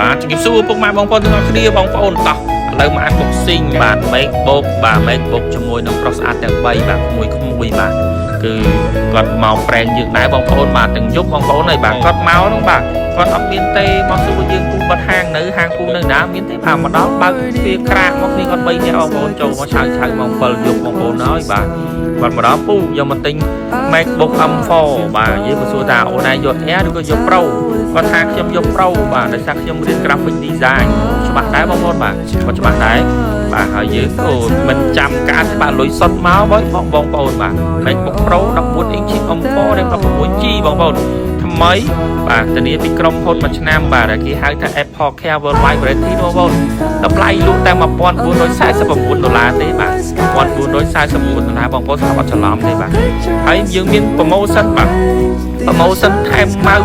បាទជំរាបសួរពុកម៉ែបងប្អូនទាំងអស់គ្នាបងប្អូនតោះឥឡូវមកអានបុកស៊ីងបាទ MacBook បាទ MacBook ជាមួយនឹងប្រុសស្អាតទាំង3បាទក្មួយបាទគឺគាត់មកប្រែងយើងដែរបងប្អូនបាទទាំងយប់បងប្អូនហើយបាទគាត់មកហ្នឹងបាទគាត់អត់មានទេមកសួរយើងគូបាត់ហាងនៅហាងគូនៅណាមានទេបាទមកដល់បើកទ្វារក្រាកមកគ្នាគាត់3នាក់បងប្អូនចូលមកឆៅមក7យប់បងប្អូនហើយបាទគាត់មកដល់ពូយកមកទិញ MacBook M4 បាទយើងមកសួរថាអូនឯងយក Air ឬក៏យក Pro គាត់ថាខ្ញុំយក Pro បាទដោយសារខ្ញុំរៀន Graphic Design ច្បាស់ដែរបងប្អូនបាទគាត់ច្បាស់ដែរបាទហើយយើងអូមិនចាំការទេបាទលុយសុទ្ធមកបងប្អូនបាទ MacBook Pro 14 inch M4 RAM 16GB បងប្អូនថ្មីបាទធានាពីក្រុមហ៊ុនមួយឆ្នាំបាទគេហៅថា Apple Care Worldwide Warranty បងប្អូនតម្លៃលក់តែ$1449ទេបាទ$1449បងប្អូនស្អាប់អត់ច្រឡំទេបាទហើយយើងមាន promotion បាទ promotion ថែមម៉ៅ